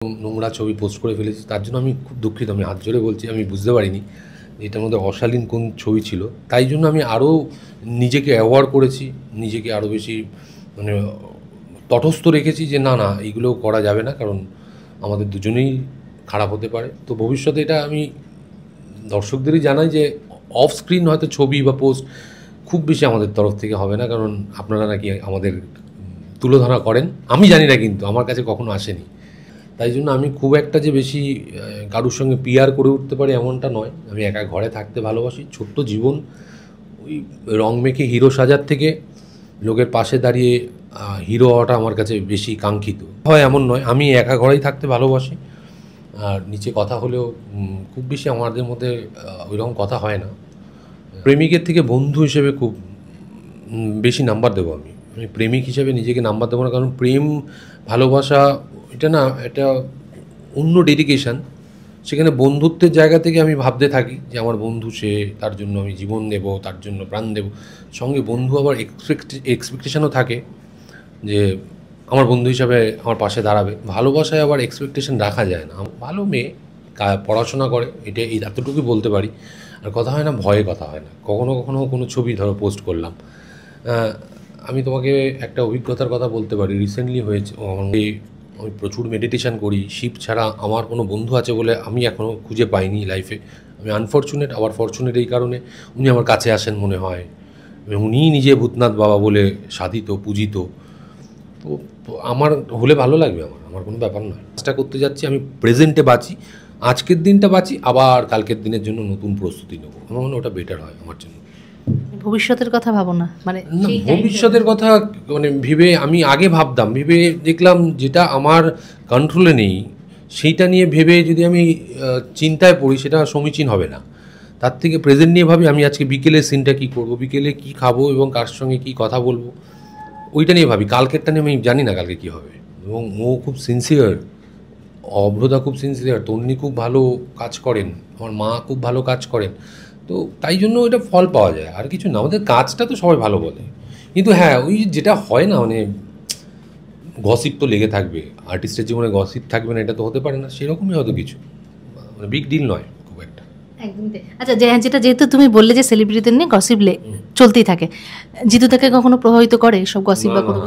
নোংরা ছবি পোস্ট করে ফেলেছি, তার জন্য আমি খুব দুঃখিত। আমি হাত জোড়ে বলছি, আমি বুঝতে পারিনি যে এটার মধ্যে অশালীন কোন ছবি ছিল। তাই জন্য আমি আরও নিজেকে অ্যাওয়ার করেছি, নিজেকে আরও বেশি মানে তটস্থ রেখেছি যে না না এইগুলো করা যাবে না, কারণ আমাদের দুজনেই খারাপ হতে পারে। তো ভবিষ্যতে এটা আমি দর্শকদেরই জানাই যে অফ স্ক্রিন হয়তো ছবি বা পোস্ট খুব বেশি আমাদের তরফ থেকে হবে না, কারণ আপনারা নাকি আমাদের তুলোধনা করেন, আমি জানি না, কিন্তু আমার কাছে কখনো আসেনি। তাই জন্য আমি খুব একটা যে বেশি কারোর সঙ্গে পিয়ার করে উঠতে পারি এমনটা নয়। আমি একা ঘরে থাকতে ভালোবাসি, ছোট্ট জীবন। ওই রং মেখে হিরো সাজার থেকে লোকের পাশে দাঁড়িয়ে হিরো হওয়াটা আমার কাছে বেশি কাঙ্ক্ষিত হয় এমন নয়। আমি একা ঘরেই থাকতে ভালোবাসি, আর নিচে কথা হলেও খুব বেশি আমাদের মধ্যে ওইরকম কথা হয় না। প্রেমিকের থেকে বন্ধু হিসেবে খুব বেশি নাম্বার দেবো আমি প্রেমিক হিসেবে নিজেকে নাম্বার দেবো না, কারণ প্রেম ভালোবাসা এটা না, এটা অন্য ডেডিকেশান। সেখানে বন্ধুত্বের জায়গা থেকে আমি ভাবতে থাকি যে আমার বন্ধু, সে, তার জন্য আমি জীবন দেব, তার জন্য প্রাণ দেব। সঙ্গে বন্ধু আবার এক্সপেকটেশনও থাকে যে আমার বন্ধু হিসাবে আমার পাশে দাঁড়াবে। ভালোবাসায় আবার এক্সপেকটেশন রাখা যায় না। ভালো মেয়ে, পড়াশোনা করে, এটা এতটুকুই বলতে পারি। আর কথা হয় না, ভয়ে কথা হয় না। কখনো কখনো কোনো ছবি ধরো পোস্ট করলাম, আমি তোমাকে একটা অভিজ্ঞতার কথা বলতে পারি। রিসেন্টলি হয়েছে, আমি প্রচুর মেডিটেশান করি। শিব ছাড়া আমার কোনো বন্ধু আছে বলে আমি এখনও খুঁজে পাইনি লাইফে। আমি আনফর্চুনেট, আবার ফর্চুনেট এই কারণে উনি আমার কাছে আসেন মনে হয়। উনিই নিজে ভূতনাথ বাবা বলে সাধিত, পূজিত। তো আমার হলে ভালো লাগবে, আমার কোনো ব্যাপার নয়। কাজটা করতে যাচ্ছি, আমি প্রেজেন্টে বাঁচি, আজকের দিনটা বাঁচি, আবার কালকের দিনের জন্য নতুন প্রস্তুতি নেব। আমার মনে হয় ওটা বেটার হয় আমার জন্য। ভবিষ্যতের কথা ভাবো না, মানে ভবিষ্যতের কথা মানে ভেবে আমি আগে ভাবতাম, ভেবে দেখলাম যেটা আমার কন্ট্রোলে নেই সেইটা নিয়ে ভেবে যদি আমি চিন্তায় পড়ি, সেটা সমীচীন হবে না। তার থেকে প্রেজেন্ট নিয়ে ভাবি, আমি আজকে বিকেলের সিনটা কী করবো, বিকেলে কী খাবো এবং কার সঙ্গে কী কথা বলবো, ওইটা নিয়ে ভাবি। কালকেরটা নিয়ে আমি জানি না কালকে কী হবে। এবং ও খুব সিনসিয়ার, অভ্রতা খুব সিনসিয়ার, তন্নি খুব ভালো কাজ করেন, আমার মা খুব ভালো কাজ করেন। তো তাই জন্য ওইটা ফল পাওয়া যায়, আর কিছু না। আমাদের কাজটা তো সবাই ভালো বলে, কিন্তু হ্যাঁ ওই যেটা হয় না, মানে গসিপ তো লেগে থাকবে। আর্টিস্টের জীবনে গসিপ থাকবে না এটা তো হতে পারে না। সেরকমই হয়তো কিছু, মানে বিগ ডিল নয় খুব একটা। একদমই। আচ্ছা, যেহেতু তুমি বললে যে সেলিব্রিটিদের নিয়ে গসিপ চলতেই থাকে, জিতু তাকে কখনো প্রভাবিত করে সব গসিপ বা কোনো?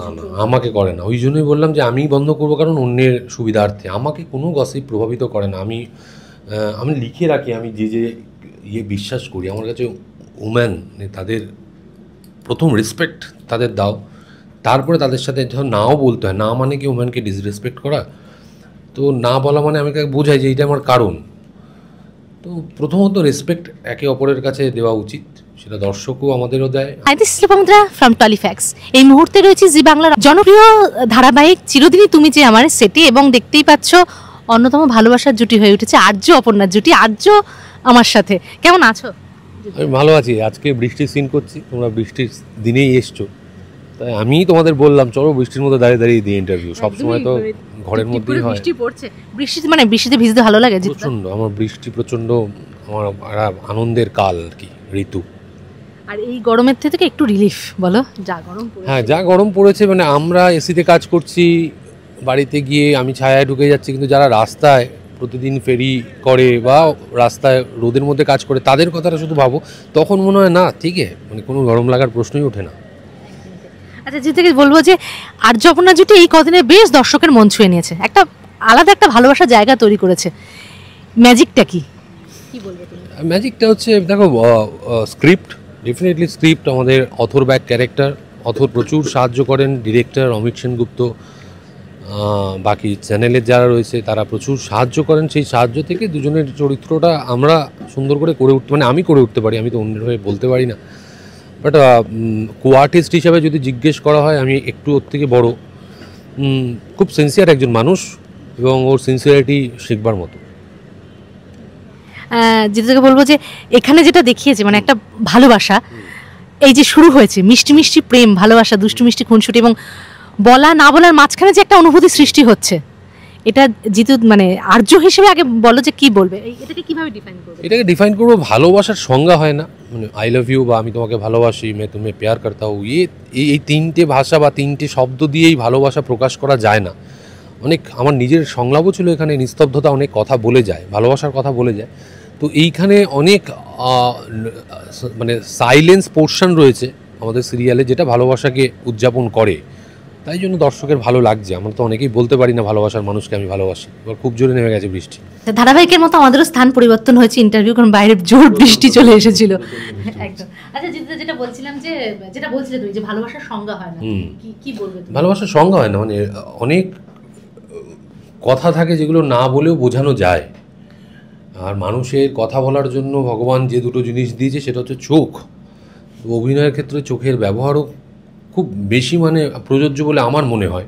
আমাকে করে না। ওই জন্যই বললাম যে আমি বন্ধ করবো, কারণ অন্যের সুবিধার্থে। আমাকে কোনো গসিপ প্রভাবিত করে না। আমি লিখে রাখি, আমি যে বিশ্বাস করি। আমার কাছে উম্যান, তাদের প্রথম রেসপেক্ট তাদের দাও, তারপরে তাদের সাথে ধর নাও বলতে হয়। না মানে কি উম্যানকে ডিসরেসপেক্ট করা? তো না বলা মানে আমি তাকে বোঝাই যে এইটা আমার কারণ। তো প্রথমত রেসপেক্ট একে অপরের কাছে দেওয়া উচিত, সেটা দর্শকও আমাদেরও দেয়। ফ্রম টলিফ্যাক্স এই মুহূর্তে রয়েছে জি বাংলার জনপ্রিয় ধারাবাহিক চিরদিনই তুমি যে আমার সেটে, এবং দেখতেই পাচ্ছ অন্যতম ভালোবাসার জুটি হয়ে উঠেছে আর্য অপর্ণার জুটি। আর্য আমার সাথে, কেমন আছো? আমি ভালো আছি। আজকে বৃষ্টির সিন করছি, তোমরা বৃষ্টির দিনেই এসছো, তাই আমি তোমাদের বললাম চলো বৃষ্টির মধ্যে দাঁড়িয়ে দাঁড়িয়ে দিই ইন্টারভিউ। সবসময় তো ঘরের মধ্যেই হয়। বৃষ্টি পড়ছে, বৃষ্টিতে ভিজতে ভালো লাগে প্রচণ্ড। আমার বৃষ্টি প্রচণ্ড, আমার আনন্দের কাল আর কি, ঋতু। আর এই গরমের থেকে একটু রিলিফ বলো, যা গরম পড়েছে। হ্যাঁ, যা গরম পড়েছে, মানে আমরা এসিতে কাজ করছি, বাড়িতে গিয়ে আমি ছায়ায় ঢুকে যাচ্ছি, কিন্তু যারা রাস্তায় প্রতিদিন ফেরি করে বা রাস্তায় রোদের মধ্যে কাজ করে, তাদের কথাটা শুধু ভাবো, তখন মনে হয় না ঠিক আছে, মানে কোনো গরম লাগার প্রশ্নই ওঠে না। আচ্ছা, যে থেকে বলবো যে আর্য অপর্ণা জুটি এই কদিনে বেশ দর্শকের মন ছুঁয়ে নিয়েছে, একটা আলাদা একটা ভালোবাসার জায়গা তৈরি করেছে। ম্যাজিকটা কি বলবে তুমি? ম্যাজিকটা হচ্ছে, দেখো, স্ক্রিপ্ট, ডেফিনেটলি স্ক্রিপ্ট। আমাদের অথর ব্যাক ক্যারেক্টার, অথর প্রচুর সাহায্য করেন, ডিরেক্টর অমিত সেনগুপ্ত, বাকি চ্যানেলের যারা রয়েছে তারা প্রচুর সাহায্য করেন। সেই সাহায্য থেকে দুজনের চরিত্রটা আমরা সুন্দর করে উঠতে, মানে আমি করে উঠতে পারি, আমি তো অন্যের হয়ে বলতে পারি না। বাট কো আর্টিস্ট হিসাবে যদি জিজ্ঞেস করা হয়, আমি একটু ওর থেকে বড়, খুব সিনসিয়ার একজন মানুষ, এবং ওর সিনসিয়ারিটি শিখবার মতো। যেটাকে বলবো যে এখানে যেটা দেখিয়েছে, মানে একটা ভালোবাসা, এই যে শুরু হয়েছে মিষ্টি মিষ্টি প্রেম ভালোবাসা, দুষ্টু মিষ্টি খুনসুটি, এবং বলা না বলার মাঝখানে যে একটা অনুভূতি সৃষ্টি হচ্ছে, এটা জিতু মানে আর্য হিসেবে আগে বলো যে কি বলবে, এটাকে কিভাবে ডিফাইন করবে? এটাকে ডিফাইন করবো, ভালোবাসার সংজ্ঞা হয় না, মানে আই লাভ ইউ বা আমি তোমাকে ভালোবাসি, মে তুমি প্যার করতা হু, এই তিনটে ভাষা বা তিনটে শব্দ দিয়েই ভালোবাসা প্রকাশ করা যায় না। অনেক আমার নিজের সংলাপও ছিল এখানে, নিস্তব্ধতা অনেক কথা বলে যায়, ভালোবাসার কথা বলে যায়। তো এইখানে অনেক মানে সাইলেন্স পোর্শন রয়েছে আমাদের সিরিয়ালে, যেটা ভালোবাসাকে উদযাপন করে। তাই জন্য দর্শকের ভালো লাগছে। আমরা তো অনেকেই বলতে পারি না ভালোবাসার মানুষকে আমি ভালোবাসি। এবার খুব জোরে নেমে গেছে বৃষ্টি। ধারাবাহিকের মতো আমাদেরও স্থান পরিবর্তন হয়েছে ইন্টারভিউ, কারণ বাইরে জোর বৃষ্টি চলে এসেছিল একদম। আচ্ছা জিতু, যেটা বলছিলাম যে যেটা বলছিলে তুমি যে ভালোবাসার সংজ্ঞা হয় না, কি বলবে তুমি? ভালোবাসার সংজ্ঞা হয় না, মানে অনেক কথা থাকে যেগুলো না বলেও বোঝানো যায়। আর মানুষের কথা বলার জন্য ভগবান যে দুটো জিনিস দিয়েছে সেটা হচ্ছে চোখ। তো অভিনয়ের ক্ষেত্রে চোখের ব্যবহারও খুব বেশি মানে প্রযোজ্য বলে আমার মনে হয়।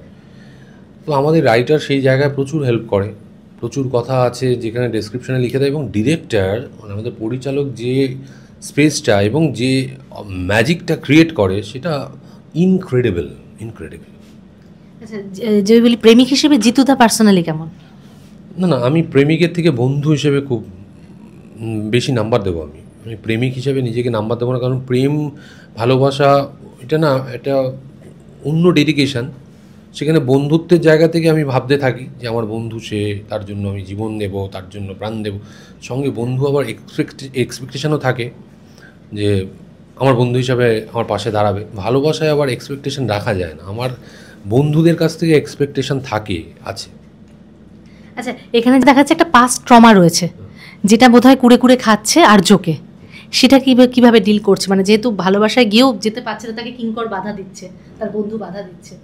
তো আমাদের রাইটার সেই জায়গায় প্রচুর হেল্প করে, প্রচুর কথা আছে যেখানে ডেসক্রিপশনে লিখে দেয়, এবং ডিরেক্টর মানে আমাদের পরিচালক যে স্পেসটা এবং যে ম্যাজিকটা ক্রিয়েট করে সেটা ইনক্রেডিবল। আচ্ছা যে বলি প্রেমিক হিসেবে জিতুদা পার্সোনালি কেমন? না, আমি প্রেমিকের থেকে বন্ধু হিসেবে খুব বেশি নাম্বার দেবো। আমি প্রেমিক হিসেবে নিজেকে নাম্বার দেবো না, কারণ প্রেম ভালোবাসা এটা না, এটা অন্য ডেডিকেশান। সেখানে বন্ধুত্বের জায়গা থেকে আমি ভাবতে থাকি যে আমার বন্ধু সে, তার জন্য আমি জীবন দেবো, তার জন্য প্রাণ দেবো। সঙ্গে বন্ধু আবার এক্সপেকটেশানও থাকে যে আমার বন্ধু হিসাবে আমার পাশে দাঁড়াবে। ভালোবাসায় আবার এক্সপেকটেশান রাখা যায় না। আমার বন্ধুদের কাছ থেকে এক্সপেকটেশান আছে। আচ্ছা এখানে দেখা যাচ্ছে একটা পাস্ট ট্রমা রয়েছে, যেটা বোধহয় কুড়ে কুড়ে খাচ্ছে আর্যকে। সেটা কিভাবে ডিল করছে, মানে যেহেতু ভালোবাসায় গিয়েও যেতে পারছে না, তাকে কিঙ্কর বাধা দিচ্ছে, তার বন্ধু বাধা দিচ্ছে।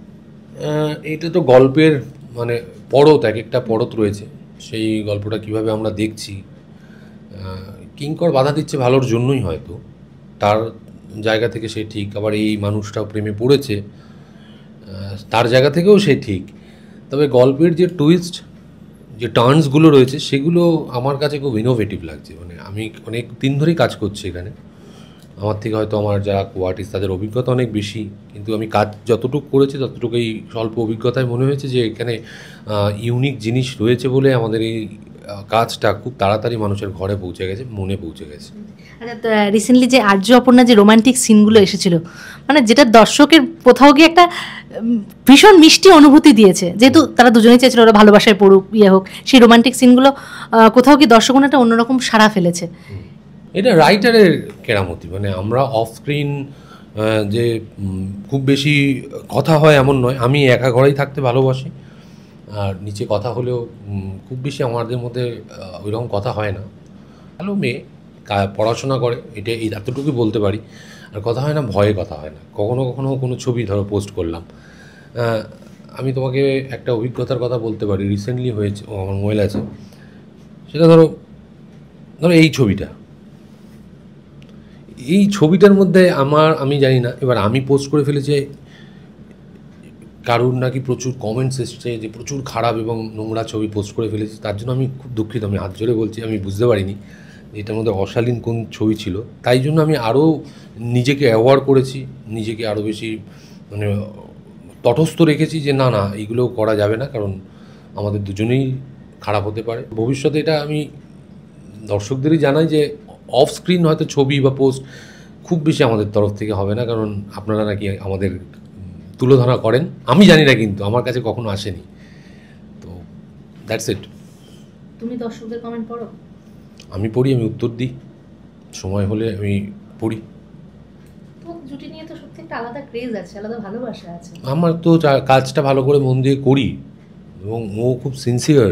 এটা তো গল্পের মানে পরত, এক একটা পরত রয়েছে। সেই গল্পটা কিভাবে আমরা দেখছি, কিঙ্কর বাধা দিচ্ছে ভালোর জন্যই, হয়তো তার জায়গা থেকে সে ঠিক, আবার এই মানুষটাও প্রেমে পড়েছে তার জায়গা থেকেও সে ঠিক। তবে গল্পের যে টুইস্ট, যে টার্নসগুলো রয়েছে সেগুলো আমার কাছে খুব ইনোভেটিভ লাগছে। মানে আমি অনেক দিন ধরেই কাজ করছি এখানে, আমার থেকে হয়তো আমার যারা কো আর্টিস্ট তাদের অভিজ্ঞতা অনেক বেশি, কিন্তু আমি কাজ যতটুকু করেছি ততটুকুই স্বল্প অভিজ্ঞতায় মনে হয়েছে যে এখানে ইউনিক জিনিস রয়েছে বলে আমাদের এই কাজটা খুব তাড়াতাড়ি মানুষের ঘরে পৌঁছে গেছে, মনে পৌঁছে গেছে। আচ্ছা রিসেন্টলি যে আর্য অপর্ণা যে রোমান্টিক সিনগুলো এসেছিল, মানে যেটা দর্শকের কোথাও গিয়ে একটা ভীষণ মিষ্টি অনুভূতি দিয়েছে, যেহেতু তারা দুজনেই চেয়েছিল ওরা ভালোবাসায় পড়ুক, হোক, সেই রোমান্টিক সিনগুলো কোথাও গিয়ে দর্শক একটা অন্যরকম সাড়া ফেলেছে। এটা রাইটারের কেরামতি। মানে আমরা অফ স্ক্রিন যে খুব বেশি কথা হয় এমন নয়। আমি একা ঘরেই থাকতে ভালোবাসি, আর নিচে কথা হলেও খুব বেশি আমাদের মধ্যে ওইরকম কথা হয় না। ভালো মেয়ে, পড়াশোনা করে, এটা এই এতটুকুই বলতে পারি। আর কথা হয় না, ভয়ে কথা হয় না। কখনো কখনো কোনো ছবি ধরো পোস্ট করলাম, আমি তোমাকে একটা অভিজ্ঞতার কথা বলতে পারি, রিসেন্টলি হয়েছে, আমার মোবাইল আছে, সেটা ধরো এই ছবিটার মধ্যে আমি জানি না, এবার আমি পোস্ট করে ফেলেছি, কারুর নাকি প্রচুর কমেন্টস এসছে যে প্রচুর খারাপ এবং নোংরা ছবি পোস্ট করে ফেলেছি। তার জন্য আমি খুব দুঃখিত, আমি হাত জোরে বলছি, আমি বুঝতে পারিনি এটার মধ্যে অশালীন কোন ছবি ছিল। তাই জন্য আমি আরও নিজেকে অ্যাওয়ার্ড করেছি, নিজেকে আরও বেশি মানে তটস্থ রেখেছি যে না এইগুলো করা যাবে না, কারণ আমাদের দুজনেই খারাপ হতে পারে। ভবিষ্যতে এটা আমি দর্শকদেরই জানাই যে অফ স্ক্রিন হয়তো ছবি বা পোস্ট খুব বেশি আমাদের তরফ থেকে হবে না, কারণ আপনারা নাকি আমাদের তুলোধনা করেন, আমি জানি না, কিন্তু আমার কাছে কখনো আসেনি। তো দ্যাটস ইট। তুমি দর্শকদের কমেন্ট পড়ো? আমি পড়ি, আমি উত্তর দিই, সময় হলে আমি পড়ি। তো জুটি নিয়ে তো সত্যি একটা আলাদা ক্রেজ আছে, আলাদা ভালোবাসা আছে। আমার তো কাজটা ভালো করে মন দিয়ে করি, এবং ও খুব সিনসিয়ার,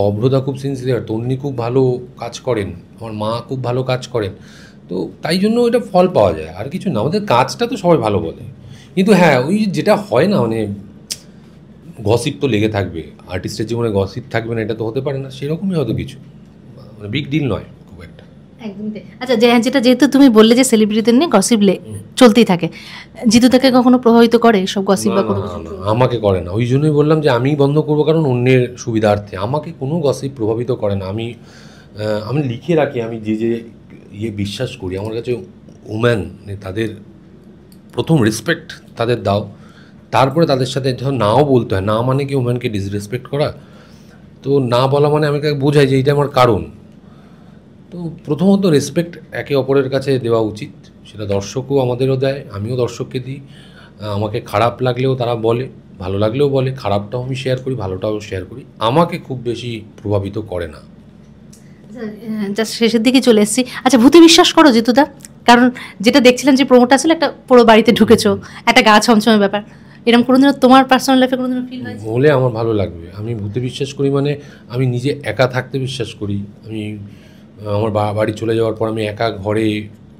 অভ্রতা খুব সিনসিয়ার, তন্নি খুব ভালো কাজ করেন, আমার মা খুব ভালো কাজ করেন। তো তাই জন্য এটা ফল পাওয়া যায়, আর কিছু না। আমাদের কাজটা তো সবাই ভালো বলে, কিন্তু হ্যাঁ ওই যেটা হয় না, মানে গসিপ তো লেগে থাকবে, আর্টিস্টের জীবনে গসিপ থাকবে না এটা তো হতে পারে না, সেরকমই হয়তো কিছু, মানে বিগ ডিল নয় খুব একটা। একদমই তাই। আচ্ছা যেহেতু তুমি বললে যে সেলিব্রিটিদের নিয়ে গসিপ চলতেই থাকে, জিতু তাকে কখনো প্রভাবিত করে সব গসিপ বা কোনো কিছু? আমাকে করে না, ওই জন্যই বললাম যে আমি বন্ধ করবো, কারণ অন্যের সুবিধার্থে। আমাকে কোনো গসিপ প্রভাবিত করে না। আমি লিখে রাখি, আমি যে বিশ্বাস করি। আমার কাছে উম্যান তাদের প্রথম রেসপেক্ট তাদের দাও, তারপরে তাদের সাথে যখন নাও বলতে হয়, না মানে কি উম্যানকে ডিসরেসপেক্ট করা, তো না বলা মানে আমি তাকে বোঝাই যে এইটা আমার কারণ। তো প্রথমত রেসপেক্ট একে অপরের কাছে দেওয়া উচিত, সেটা দর্শকও আমাদেরও দেয়, আমিও দর্শককে দিই। আমাকে খারাপ লাগলেও তারা বলে, ভালো লাগলেও বলে, খারাপটাও আমি শেয়ার করি, ভালোটাও শেয়ার করি। আমাকে খুব বেশি প্রভাবিত করে না। জাস্ট শেষের দিকে চলে এসেছি। আচ্ছা, ভূতে বিশ্বাস করো জিতুদা? কারণ যেটা দেখছিলাম যে প্রোমোটা ছিল, একটা পুরো বাড়িতে ঢুকেছো, একটা গা ছমছমে ব্যাপার, এরকম কোনোদিনও তোমার পার্সোনাল লাইফে কোনোদিনও ফিল হয়েছে? হলে আমার ভালো লাগবে। আমি ভূতে বিশ্বাস করি মানে আমি নিজে একা থাকতে বিশ্বাস করি। আমি আমার বাড়ি চলে যাওয়ার পর আমি একা ঘরে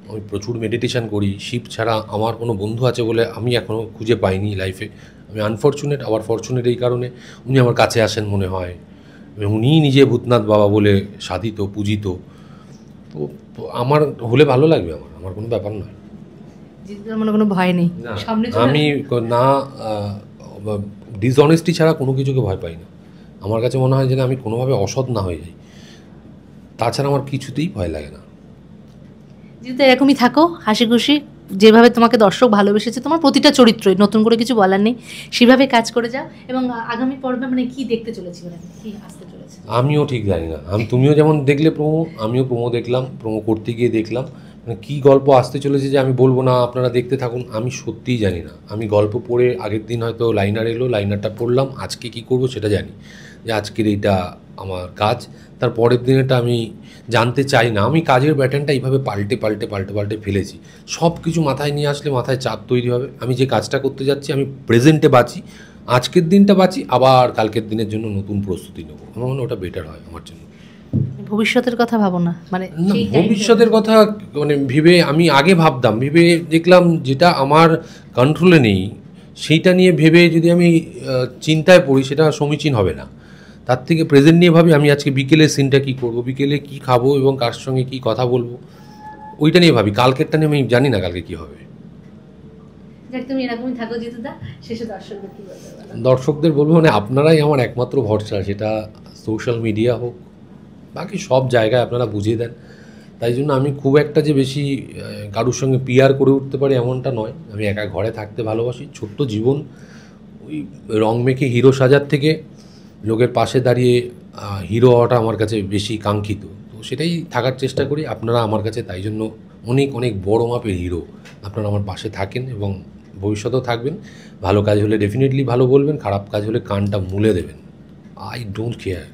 আমি প্রচুর মেডিটেশন করি। শিব ছাড়া আমার কোনো বন্ধু আছে বলে আমি এখনও খুঁজে পাইনি লাইফে। আমি আনফর্চুনেট, আবার ফর্চুনেট এই কারণে উনি আমার কাছে আসেন মনে হয়। উনিই নিজে ভূতনাথ বাবা বলে সাধিত, পূজিত। তো তো আমার হলে ভালো লাগবে, আমার কোনো ব্যাপার নয়। জিতুদার মনে কোনো ভয় নেই? না, সামনে আমি না ডিসঅনেস্টি ছাড়া কোনো কিছুকে ভয় পাই না। আমার কাছে মনে হয় যে আমি কোনোভাবে অসৎ না হয়ে যাই, তাছাড়া আমার কিছুতেই ভয় লাগে না। জিতুদা এরকমই থাকো, হাসি খুশি, যেভাবে তোমাকে দর্শক ভালোবেসেছে, তোমার প্রতিটা চরিত্রই, নতুন করে কিছু বলার নেই, সেভাবে কাজ করে যাও। এবং আগামী পর্বে মানে কি দেখতে চলেছি, মানে কি আসতে চলেছে? আমিও ঠিক জানি না। তুমিও যেমন দেখলে প্রোমো, আমিও প্রোমো দেখলাম, প্রোমো করতে গিয়ে দেখলাম মানে কী গল্প আসতে চলেছে যে আমি বলবো না, আপনারা দেখতে থাকুন, আমি সত্যিই জানি না। আমি গল্প পড়ে আগের দিন হয়তো লাইনার এলো, লাইনারটা পড়লাম, আজকে কী করবো সেটা জানি, যে আজকের এইটা আমার কাজ, তার পরের দিনেরটা আমি জানতে চাই না। আমি কাজের প্যাটার্নটা এইভাবে পাল্টে ফেলেছি। সব কিছু মাথায় নিয়ে আসলে মাথায় চাপ তৈরি হবে। আমি যে কাজটা করতে যাচ্ছি আমি প্রেজেন্টে বাঁচি, আজকের দিনটা বাঁচি, আবার কালকের দিনের জন্য নতুন প্রস্তুতি নেব। আমার মনে হয় ওটা বেটার হয় আমার জন্য। ভবিষ্যতের কথা ভাবো না মানে? না, ভবিষ্যতের কথা মানে ভেবে আমি আগে ভাবতাম, ভেবে দেখলাম যেটা আমার কন্ট্রোলে নেই সেইটা নিয়ে ভেবে যদি আমি চিন্তায় পড়ি সেটা সমীচীন হবে না। তার থেকে প্রেজেন্ট নিয়ে ভাবি আমি আজকে বিকেলের সিনটা কী করবো, বিকেলে কী খাবো এবং কার সঙ্গে কী কথা বলবো, ওইটা নিয়ে ভাবি। কালকেরটা নিয়ে আমি জানি না কালকে কী হবে। তুমি এরকমই থাকো জিতুদা, শেষে দর্শকদের কি বলতে? দর্শকদের বলবো মানে আপনারাই আমার একমাত্র ভরসা, সেটা সোশ্যাল মিডিয়া হোক, বাকি সব জায়গায় আপনারা বুঝিয়ে দেন। তাই জন্য আমি খুব একটা যে বেশি কারোর সঙ্গে পিআর করে উঠতে পারি এমনটা নয়। আমি একা ঘরে থাকতে ভালোবাসি, ছোট্ট জীবন, ওই রং মেখে হিরো সাজার থেকে লোকের পাশে দাঁড়িয়ে হিরো হওয়াটা আমার কাছে বেশি কাঙ্ক্ষিত। তো সেটাই থাকার চেষ্টা করি। আপনারা আমার কাছে তাই জন্য অনেক অনেক বড় মাপের হিরো। আপনারা আমার পাশে থাকেন এবং ভবিষ্যতেও থাকবেন। ভালো কাজ হলে ডেফিনেটলি ভালো বলবেন, খারাপ কাজ হলে কানটা মুলে দেবেন। I don't care.